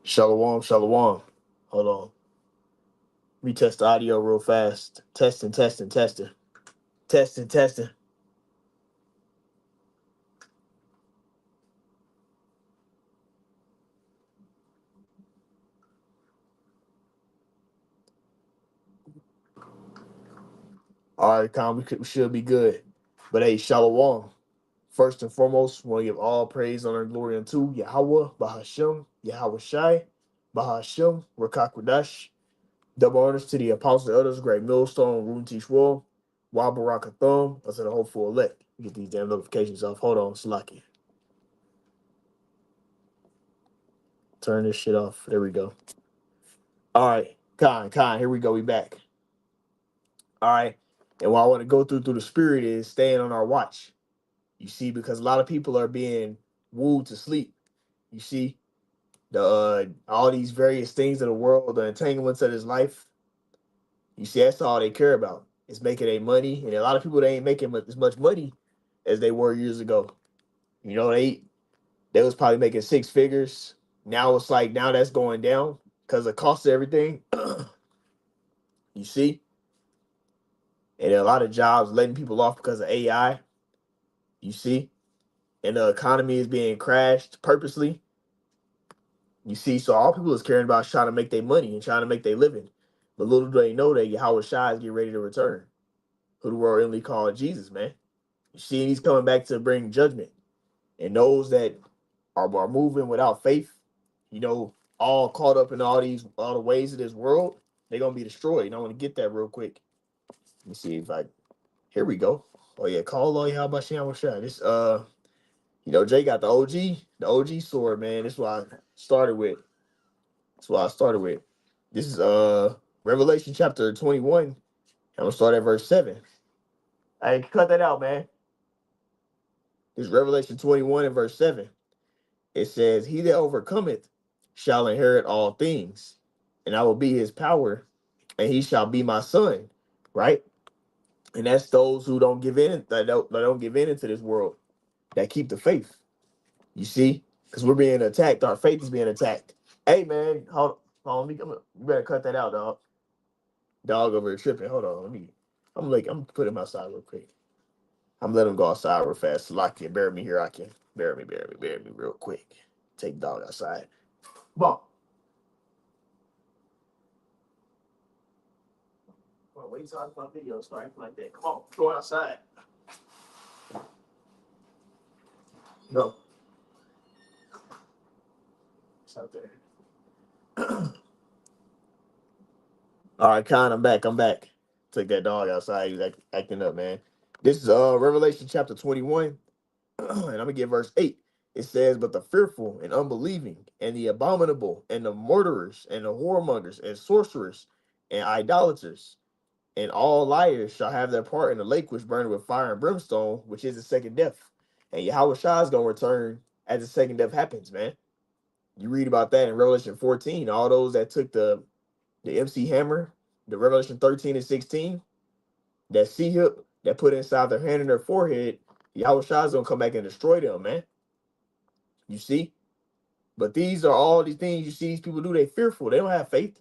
Shalom, shalom. Hold on. Retest the audio real fast. Testing, testing, testing. Testing, testing. All right, Con, we should be good. But hey, shalom. First and foremost, we want to give all praise, honor, and glory unto Yahweh, Bahashem, Yahweh Shai, Bahashem, Rakakwadash. Double honors to the apostles and elders, Great Millstone, Rune Tishwell, Wabarakathum, us to the hopeful elect. Get these damn notifications off. Hold on, Slaki. Turn this shit off. There we go. All right, Con, here we go. We back. All right. And what I want to go through the spirit is staying on our watch. You see, because a lot of people are being wooed to sleep. You see, the all these various things of the world, the entanglements of this life. You see, that's all they care about. Is making their money. And a lot of people, they ain't making as much money as they were years ago. You know, they was probably making six figures. Now it's like now that's going down because of the cost of everything. You see? And a lot of jobs letting people off because of AI. You see? And the economy is being crashed purposely. You see, so all people is caring about is trying to make their money and trying to make their living. But little do they know that Yahweh Shai is getting ready to return, who the world only called Jesus, man. You see, and he's coming back to bring judgment. And those that are moving without faith, you know, all caught up in all the ways of this world, they're gonna be destroyed. And I want to get that real quick. Let me see if I here we go. Oh yeah, call all Yahweh Shai. This Jay got the OG sword, man. This is what I started with. That's what I started with. This is Revelation chapter 21. I'm gonna start at verse 7. Hey, cut that out, man. This is Revelation 21 and verse 7. It says, "He that overcometh shall inherit all things, and I will be his power, and he shall be my son." Right? And that's those who don't give in, that don't give in into this world, that keep the faith. You see? Because we're being attacked. Our faith is being attacked. Hey, man, hold on. You better cut that out, dog. Dog over here tripping. Hold on. I'm put him outside real quick. I'm letting him go outside real fast. So I can bear me here. I can bear me real quick. Take dog outside. Come on, wait till my video starts like that. Come on, go outside. No, it's out there. All right, Con, I'm back. Took that dog outside. He was acting up, man. This is Revelation chapter 21, and I'm gonna get verse 8. It says, "But the fearful and unbelieving, and the abominable, and the murderers, and the whoremongers, and sorcerers, and idolaters, and all liars shall have their part in the lake which burned with fire and brimstone, which is the second death." And Yahweh Shah is gonna return as the second death happens, man. You read about that in Revelation 14. All those that took the MC Hammer, the Revelation 13 and 16, that sea hip that put inside their hand and their forehead, Yahweh Shah is gonna come back and destroy them, man. You see? But these are all these things you see these people do. They fearful. They don't have faith.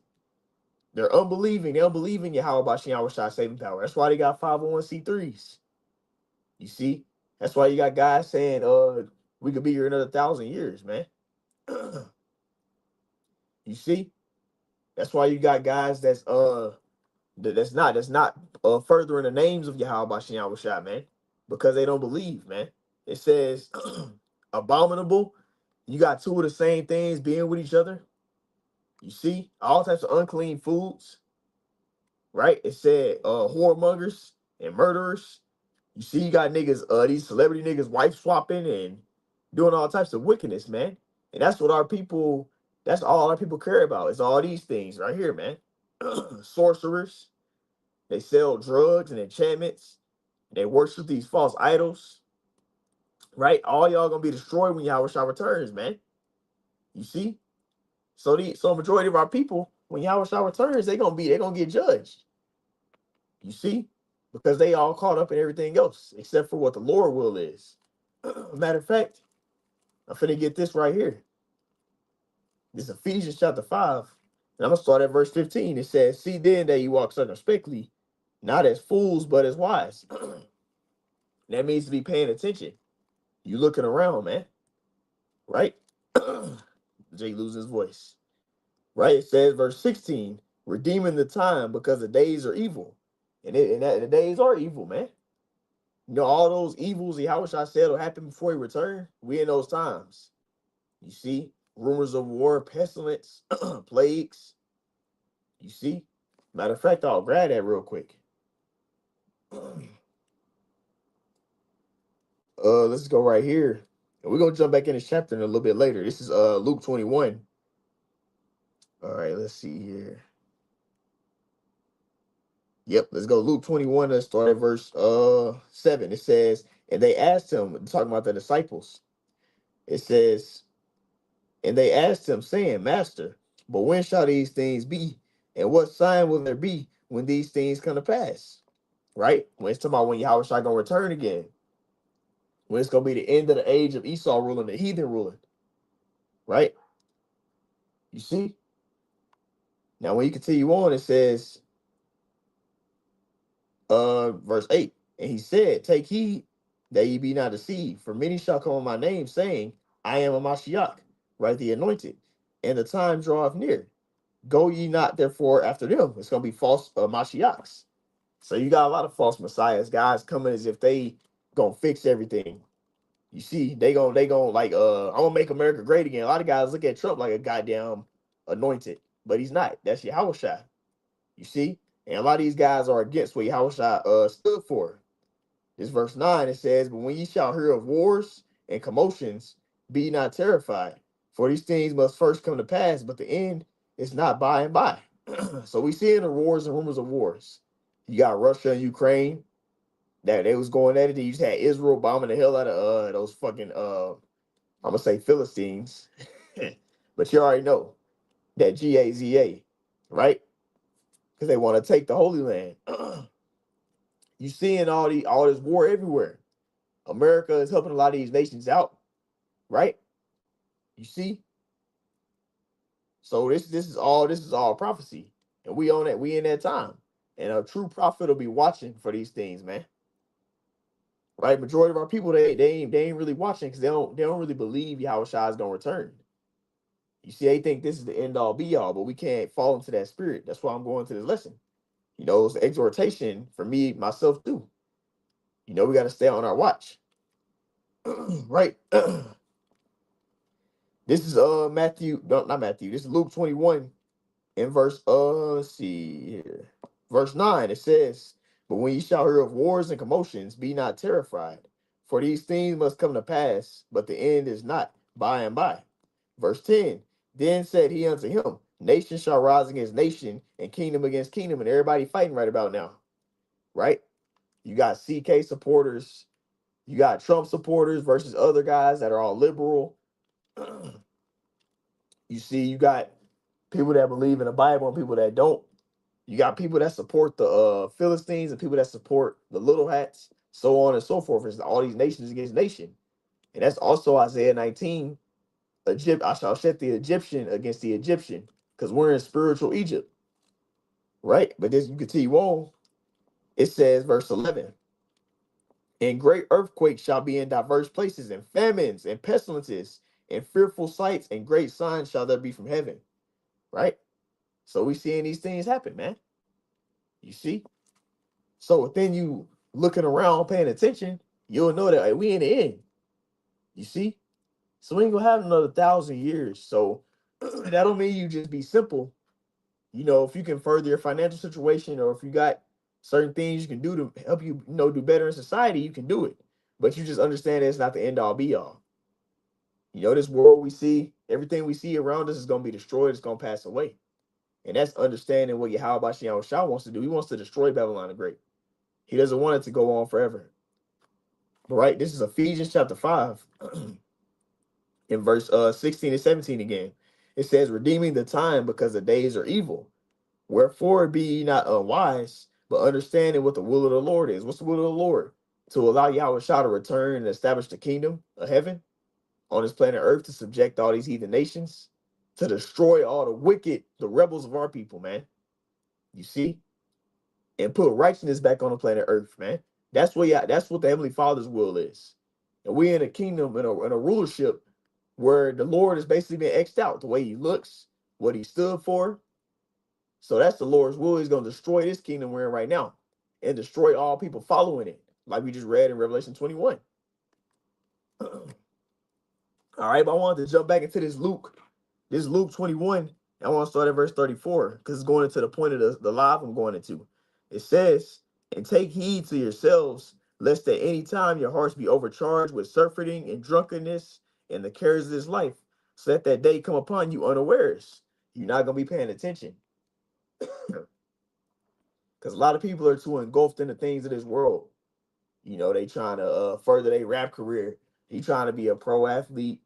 They're unbelieving. They don't believe in Yahweh Bashem Yahweh Shai saving power. That's why they got 501c3s. You see? That's why you got guys saying, we could be here another 1,000 years, man. You see? That's why you got guys that's not furthering the names of Yahweh Bashem Yahweh Shai, man. Because they don't believe, man. It says abominable. You got two of the same things being with each other. You see? All types of unclean foods. Right? It said whoremongers and murderers. You see, you got niggas, these celebrity niggas wife swapping and doing all types of wickedness, man. And that's all our people care about. It's all these things right here, man. Sorcerers, they sell drugs and enchantments. They worship these false idols, right? All y'all gonna be destroyed when Yahweh Shah returns, man. You see? So majority of our people, when Yahweh Shah returns, they're gonna get judged. You see? Because they all caught up in everything else, except for what the Lord will is. Matter of fact, I'm finna get this right here. This is Ephesians chapter 5. And I'm going to start at verse 15. It says, see then that you walk circumspectly, not as fools, but as wise. That means to be paying attention. You looking around, man. Right? Jay loses his voice. Right? It says, verse 16, redeeming the time because the days are evil. And the days are evil, man. You know, all those evils Yahushua said will happen before he return. We in those times. You see, rumors of war, pestilence, plagues. You see? Matter of fact, I'll grab that real quick. Let's go right here. And we're gonna jump back in this chapter in a little bit later. This is Luke 21. All right, let's see here. Yep, let's go. Luke 21, let's start at verse 7. It says, and they asked him, talking about the disciples. It says, and they asked him, saying, Master, but when shall these things be? And what sign will there be when these things come to pass? Right? When it's talking about when Yahweh shall gonna return again. When it's gonna be the end of the age of Esau ruling, the heathen ruling. Right? You see? Now when you continue on, it says, verse 8, and he said, take heed that ye be not deceived, for many shall come on my name, saying, I am a Mashiach, right, the anointed, and the time draweth near. Go ye not therefore after them. It's going to be false Mashiachs. So you got a lot of false messiahs, guys coming as if they gonna fix everything. You see, they gonna like I'm gonna make America great again. A lot of guys look at Trump like a goddamn anointed, but he's not. That's Yahushua. You see, and a lot of these guys are against what Yahushua stood for. This verse 9, it says, but when ye shall hear of wars and commotions, be not terrified, for these things must first come to pass, but the end is not by and by. So we see in the wars and rumors of wars. You got Russia and Ukraine that they was going at it. You just had Israel bombing the hell out of those fucking I'm gonna say Philistines. But you already know that Gaza, right? Because they want to take the Holy Land. You seeing all this war everywhere. America is helping a lot of these nations out, right? You see? So this is all prophecy. And we on that, we in that time. And a true prophet will be watching for these things, man. Right? Majority of our people, they ain't really watching because they don't really believe Yahushua is gonna return. You see, they think this is the end all be all, but we can't fall into that spirit. That's why I'm going to this lesson. You know, it's an exhortation for me, myself too. You know, we got to stay on our watch. Right? This is Matthew, no, not Matthew. This is Luke 21 in verse let's see here. Verse 9, it says, but when ye shall hear of wars and commotions, be not terrified, for these things must come to pass, but the end is not by and by. Verse 10, then said he unto him, nation shall rise against nation, and kingdom against kingdom, and everybody fighting right about now. Right? You got CK supporters, you got Trump supporters versus other guys that are all liberal. You see, you got people that believe in the Bible and people that don't. You got people that support the Philistines and people that support the little hats, so on and so forth. It's all these nations against nation. And that's also Isaiah 19. I shall set the Egyptian against the Egyptian, because we're in spiritual Egypt. Right? But this, you continue on. It says, verse 11, and great earthquakes shall be in diverse places, and famines and pestilences, and fearful sights, and great signs shall there be from heaven. Right? So we seeing these things happen, man. You see? So within you looking around, paying attention, you'll know that we in the end. You see? So we ain't gonna have another 1,000 years. So that don't mean you just be simple. You know, if you can further your financial situation, or if you got certain things you can do to help you, do better in society, you can do it. But you just understand that it's not the end all be all. You know, this world we see, everything we see around us is gonna be destroyed, it's gonna pass away. And that's understanding what Yahweh Shah wants to do. He wants to destroy Babylon the Great. He doesn't want it to go on forever. But right, this is Ephesians chapter 5, in verse 16 and 17 again. It says, redeeming the time because the days are evil. Wherefore be ye not unwise, but understanding what the will of the Lord is. What's the will of the Lord? To allow Yahweh Shah to return and establish the kingdom of heaven on this planet Earth, to subject all these heathen nations. to destroy all the wicked, the rebels of our people, man. You see? And put righteousness back on the planet Earth, man. That's what the Heavenly Father's will is. And we in a kingdom, in a rulership where the Lord has basically been X'd out, the way he looks, what he stood for. So that's the Lord's will. He's going to destroy this kingdom we're in right now and destroy all people following it, like we just read in Revelation 21. All right, but I wanted to jump back into this Luke 21. I want to start at verse 34 because it's going into the point of the live I'm going into. It says, and take heed to yourselves, lest at any time your hearts be overcharged with surfeiting and drunkenness and the cares of this life, so that day come upon you unawares. You're not going to be paying attention. Because a lot of people are too engulfed in the things of this world. You know, they trying to further their rap career. They trying to be a pro athlete.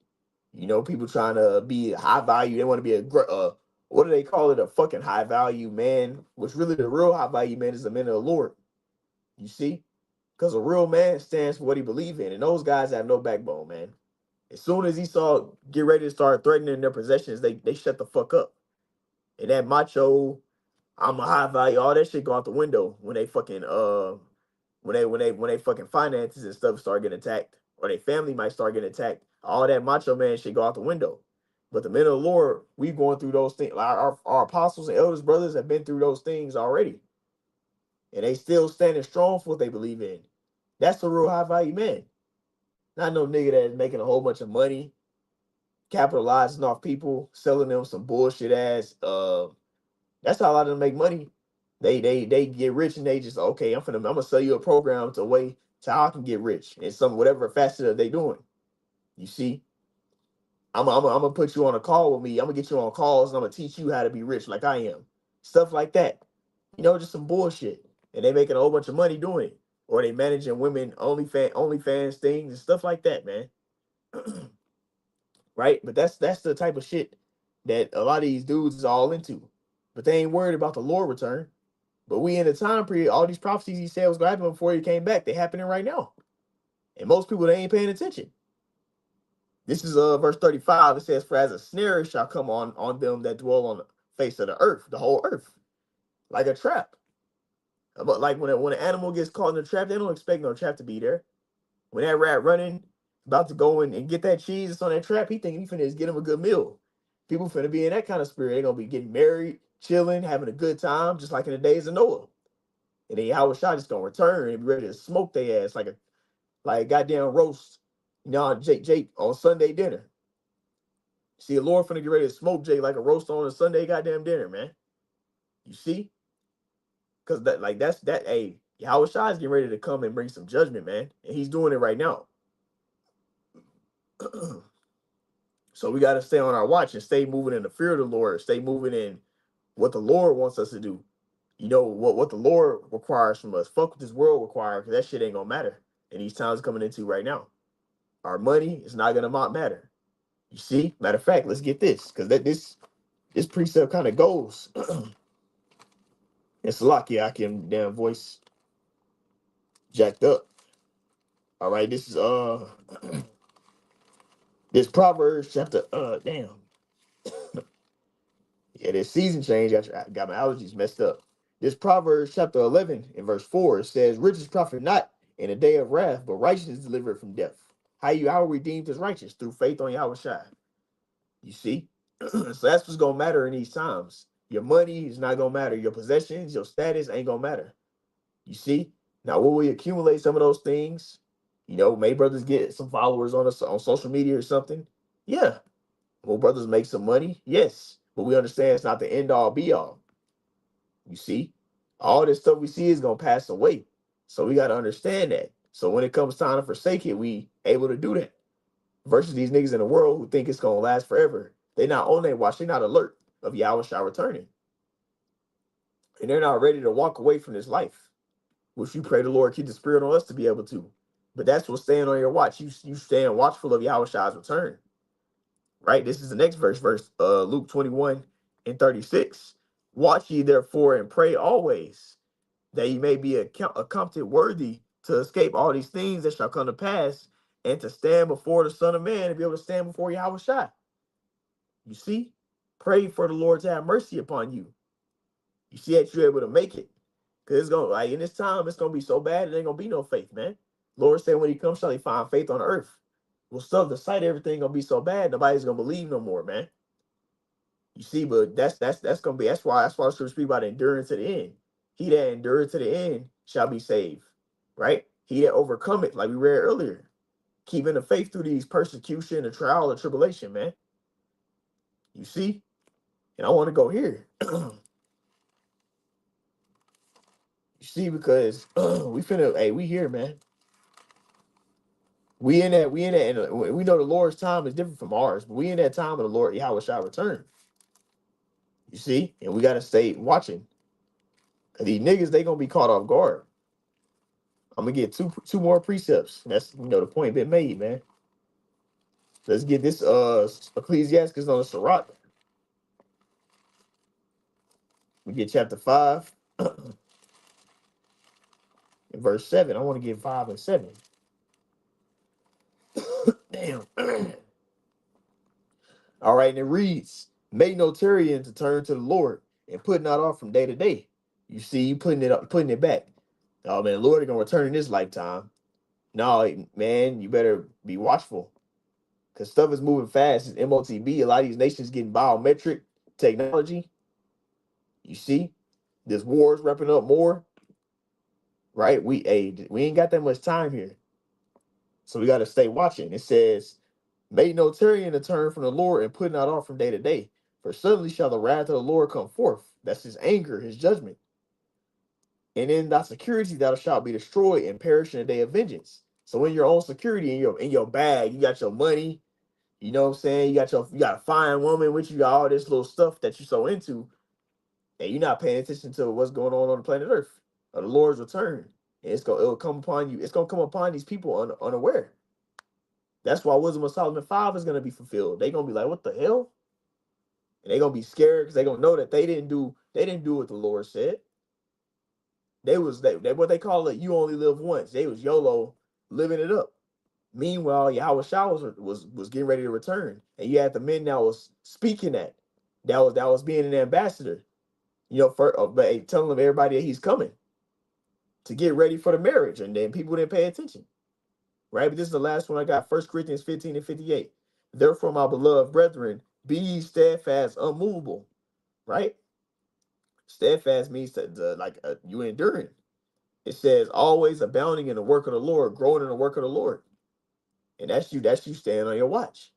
You know, people trying to be high value. They want to be what do they call it? A fucking high value man. Which really the real high value man is the man of the Lord. You see? Because a real man stands for what he believes in. And those guys have no backbone, man. As soon as he saw get ready to start threatening their possessions, they shut the fuck up. And that macho, I'm a high value, all that shit go out the window when they fucking when they fucking finances and stuff start getting attacked, or their family might start getting attacked. All that macho man shit go out the window. But the men of the Lord, we going through those things. Our apostles and elders, brothers have been through those things already. And they still standing strong for what they believe in. That's the real high value man. Not no nigga that is making a whole bunch of money, capitalizing off people, selling them some bullshit ass. That's how a lot of them make money. They get rich and they just, okay, I'm gonna sell you a program to way to how I can get rich in some whatever facet that they doing. You see, I'm gonna put you on a call with me. I'm gonna get you on calls and I'm gonna teach you how to be rich like I am. Stuff like that. You know, just some bullshit. And they making a whole bunch of money doing it. Or they managing women OnlyFans things and stuff like that, man. Right? But that's the type of shit that a lot of these dudes is all into. But they ain't worried about the Lord return. But we in the time period, all these prophecies he said was gonna happen before he came back, they happening right now. And most people, they ain't paying attention. This is verse 35. It says, for as a snare shall come on them that dwell on the face of the earth, the whole earth, like a trap. But like when an animal gets caught in a trap, they don't expect no trap to be there. When that rat running, about to go in and get that cheese that's on that trap, he thinking he finna just get him a good meal. People finna be in that kind of spirit. They're gonna be getting married, chilling, having a good time, just like in the days of Noah. And then Howard Shah just gonna return and be ready to smoke their ass like a goddamn roast. You know, Jake on Sunday dinner. See, the Lord finna get ready to smoke Jake like a roast on a Sunday goddamn dinner, man. You see? Cause that's that. Hey, Howard Shah is getting ready to come and bring some judgment, man, and he's doing it right now. So we got to stay on our watch and stay moving in the fear of the Lord. Stay moving in what the Lord wants us to do. You know what the Lord requires from us. Fuck what this world requires, because that shit ain't gonna matter in these times coming into right now. Our money is not gonna matter. You see? Matter of fact, let's get this, because this precept kind of goes. It's lucky I can damn voice jacked up. All right, this is this Proverbs chapter damn. Yeah, this season change. I got my allergies messed up. This Proverbs chapter 11 and verse 4, it says, riches profit not in a day of wrath, but righteousness is delivered from death. How redeemed is righteous? Through faith on Yahweh Shai. You see? So that's what's gonna matter in these times. Your money is not gonna matter. Your possessions, your status ain't gonna matter. You see? Now, will we accumulate some of those things? You know, may brothers get some followers on us on social media or something? Yeah. Will brothers make some money? Yes. But we understand it's not the end all be all. You see? All this stuff we see is gonna pass away. So we gotta understand that. So when it comes time to forsake it, we able to do that. Versus these niggas in the world who think it's gonna last forever. They not on their watch, they not alert of Yahweh Shah returning. And they're not ready to walk away from this life. Which you pray the Lord keep the spirit on us to be able to. But that's what's staying on your watch. You staying watchful of Yahweh Shah's return. Right? This is the next verse, Luke 21 and 36. Watch ye therefore and pray always, that ye may be accounted worthy to escape all these things that shall come to pass, and to stand before the Son of Man and be able to stand before Yahweh Shai. You see? Pray for the Lord to have mercy upon you. You see that you're able to make it. Because it's going to, like, in this time, it's going to be so bad, it ain't going to be no faith, man. Lord said when he comes, shall he find faith on earth. Well, stuff, the sight, everything going to be so bad, nobody's going to believe no more, man. You see, but that's gonna be that's why the scripture speak about endurance to the end. He that endured to the end shall be saved, right? He that overcome it, like we read earlier, keeping the faith through these persecution, the trial, the tribulation, man. You see, and I want to go here. You see, because we finna, hey, we here, man. We in that, and we know the Lord's time is different from ours, but we in that time of the Lord Yahweh shall return. You see, and we gotta stay watching. Cause these niggas, they gonna be caught off guard. I'm gonna get two more precepts. That's the point been made, man. Let's get this Ecclesiastes on the Sirach. We get chapter 5 and verse 7. I want to get 5 and 7. Damn. All right, and it reads, make no tarrying to turn to the Lord and put not off from day to day. You see, you putting it up, putting it back. Oh man, Lord, are gonna return in this lifetime. No, man, you better be watchful. Because stuff is moving fast. It's MOTB. A lot of these nations getting biometric technology. You see, there's wars wrapping up more, right? We ain't got that much time here. So we got to stay watching. It says, make no tarrying to turn from the Lord and put not off from day to day. For suddenly shall the wrath of the Lord come forth. That's his anger, his judgment. And in thy security thou shalt be destroyed and perish in the day of vengeance. So in your own security, in your bag, you got your money. You know what I'm saying? You got a fine woman with you, got all this little stuff that you're so into, and you're not paying attention to what's going on the planet Earth, or the Lord's return. And it'll come upon you. It's gonna come upon these people unaware. That's why Wisdom of Solomon 5 is gonna be fulfilled. They're gonna be like, what the hell? And they're gonna be scared because they're gonna know that they didn't do what the Lord said. They what they call it, you only live once. They was YOLO living it up. Meanwhile, Yahweh Shah was getting ready to return, and you had the men that was speaking that was being an ambassador, but telling them everybody that he's coming to get ready for the marriage, and then people didn't pay attention, right? But this is the last one I got, 1 Corinthians 15 and 58. Therefore, my beloved brethren, be ye steadfast, unmovable, right? Steadfast means you enduring. It says always abounding in the work of the Lord, growing in the work of the Lord. And that's you staying on your watch,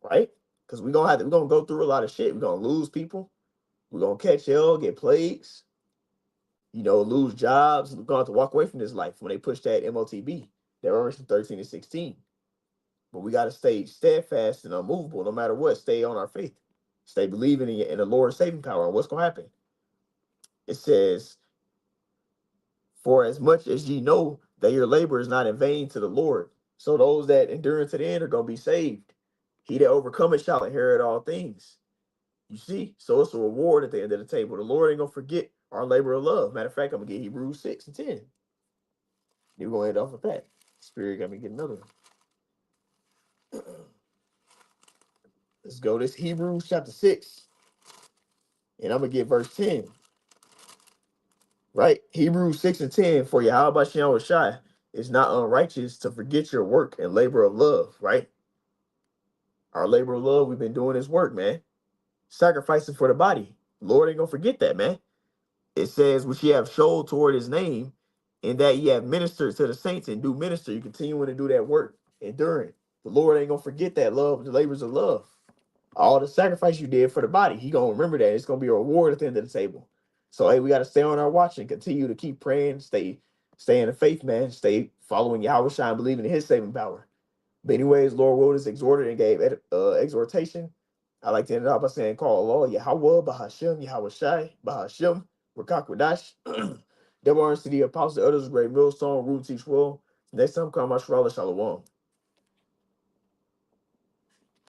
right? Because we're gonna go through a lot of shit. We're gonna lose people, we're gonna catch hell, get plagues, lose jobs. We're gonna have to walk away from this life when they push that MOTB, that Revelation 13 and 16. But we gotta stay steadfast and unmovable no matter what. Stay on our faith. Stay believing in the Lord's saving power. And what's gonna happen? It says, for as much as ye know that your labor is not in vain to the Lord. So those that endure to the end are gonna be saved. He that overcometh shall inherit all things. You see? So it's a reward at the end of the table. The Lord ain't gonna forget our labor of love. Matter of fact, I'm gonna get Hebrews 6 and 10. Then we're gonna end off with that. Spirit got me get another one. Let's go. This Hebrews chapter 6. And I'm gonna get verse 10. Right? Hebrews 6 and 10. For Yahweh Shem Shai is not unrighteous to forget your work and labor of love, right? Our labor of love, we've been doing this work, man. Sacrificing for the body. Lord ain't gonna forget that, man. It says, which ye have showed toward his name, and that ye have ministered to the saints and do minister. You continue to do that work, enduring. The Lord ain't gonna forget that love, the labors of love. All the sacrifice you did for the body, he gonna remember that. It's gonna be a reward at the end of the table. So hey, we gotta stay on our watch and continue to keep praying, stay in the faith, man. Stay following Yahweh Shai, believing in his saving power. But anyways, Lord Wood is exhorted and gave exhortation. I like to end it off by saying, call Allah, Yahweh, Bahashem, Yahweh Shai, Bahashem, Rakakwadash. Double honors to the apostles, the others, great millstone, root teach well. Next time, come, Shalom.